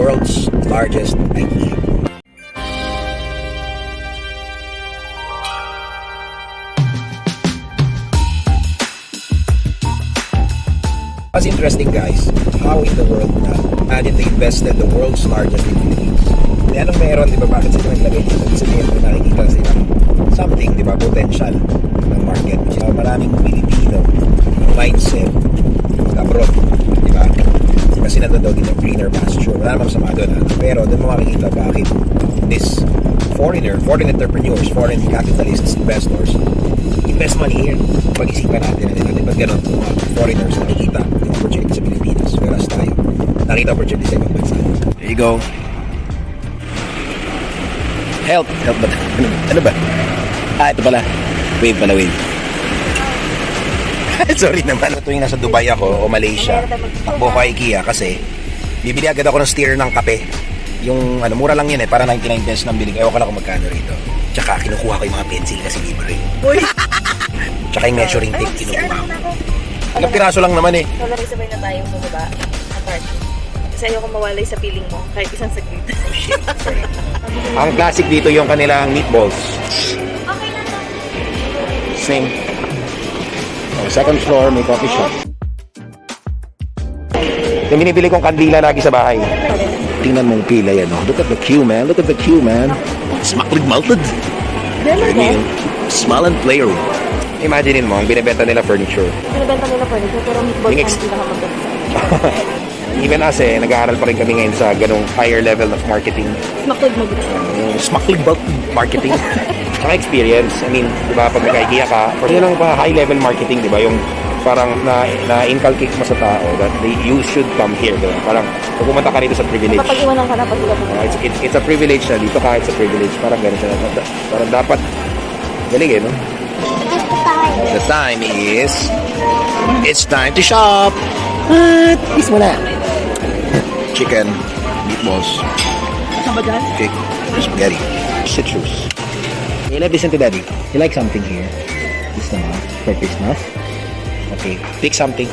world's largest IKEA. What's interesting guys, how in the world na imagine they invested the world's largest in Philippines. Anong meron, di ba? Bakit sila naglagay dito? Ibig sabihin mo nakikita silang something, di ba? Potential ng market. Which is maraming Pilipino mindset abroad, di ba? Kasi nandun din yung greener pasture. Wala namang sama doon. Pero doon mo makikita bakit this foreign entrepreneurs, foreign capitalists, investors, invest money here. Pag-isipan natin na nila. Ba't ganun? Foreigners nakikita yung opportunity sa Pilipinas. Whereas tayo, nakita opportunity sa ibang bansa. There you go. Help ba? Ano ba? Ito pala. Wave pala, wave. Sorry naman. Tuwing nasa Dubai ako o Malaysia, takbo ko IKEA kasi bibili agad ako ng stirrer ng kape. Yung mura lang yun para 99 pesos nang bilig. Ewan ko lang kung magkano rito. Tsaka kinukuha ko yung mga pencil kasi libre. Uy! Tsaka yung measuring tape kinukuha ko. Ilang piraso lang naman eh. So, sabay na tayo bumaba sa parking. Kasi ayoko mawalay sa piling mo kahit isang saglit. Oh shit, sorry. Ang classic dito yung kanilang meatballs. Okay na to. Same. Second floor, may coffee shop. Yung binibili kong kandila lagi sa bahay. Tingnan mong pila yan, oh. Look at the queue, man. Look at the queue, man. Smaklig malted. Small and player. Imaginein mo, ang binibenta nila furniture. Binibenta nila furniture, pero meatballs ang pinakamaganda. Even as nag-aaral pa rin kami ngayon sa ganong higher level of marketing. Smaklig marketing. Saka experience. I mean, di ba, pag nag-IKEA ka, yun lang pa high level marketing, di ba? Yung parang na-inculcate mo sa tao that you should come here. Diba? Parang pag pumunta ka rito sa privilege. Kapag iwanan ka na pag pumunta. It's a privilege na dito ka, it's a privilege. Parang gano'n siya. Parang dapat, galing no? The time is, it's time to shop. What? Is mo na. Chicken, meatballs, cake, spaghetti, citrus. Okay, let listen to daddy. You like something here? This naman, for Christmas. Okay, pick something.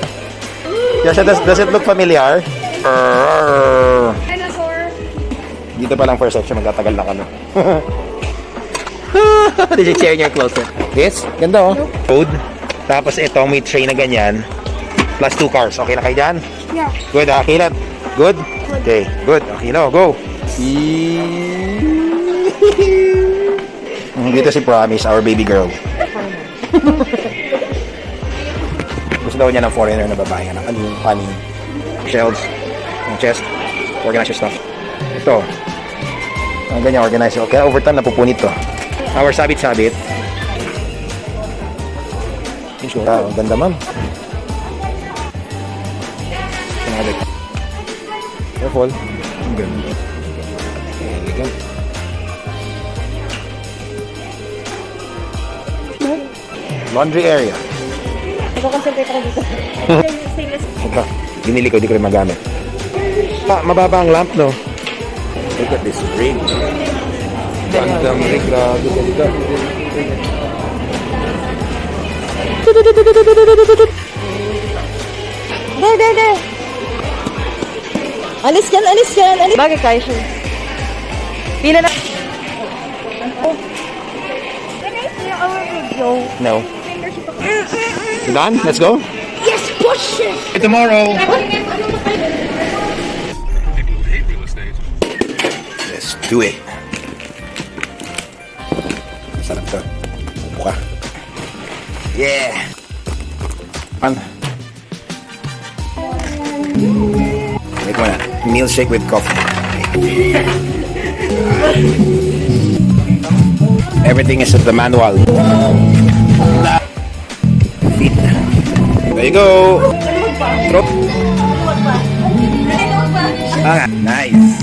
Yasha, does it look familiar? Dinosaur. Dito pa lang first section, magtatagal na kami. Did you share your closet? This? Ganda oh. Food. Tapos ito, may tray na ganyan. Plus 2 cars. Okay na kayo dyan? Yeah. Good ha, Caleb? Good? Okay, good. Okay, no, go. Dito si Promise, our baby girl. Gusto daw niya ng foreigner na babae. Ano yung funny shelves, yung chest, organize your stuff. Ito. Ang ganyan, organize. Okay, overtime napupunit to. Our sabit-sabit. Ang ganda man. Careful. Ang ganda. Elegant. Laundry area. Nagkakonsentrate ako dito. Binili ko, di ko rin magamit. Mababa ang lamp, no? Look at this rig. Gandang rig. Grabe, ganda. There. Alis yan. Bagay kayo siya. Pila na. Can I see our video? No. You done? Let's go? Yes, push it! Tomorrow. Let's do it. Sarap to. Buka. Yeah. Pan. Wait mo na. Milkshake with coffee. Everything is at the manual. Feet. There you go. Drop. Ah, nice.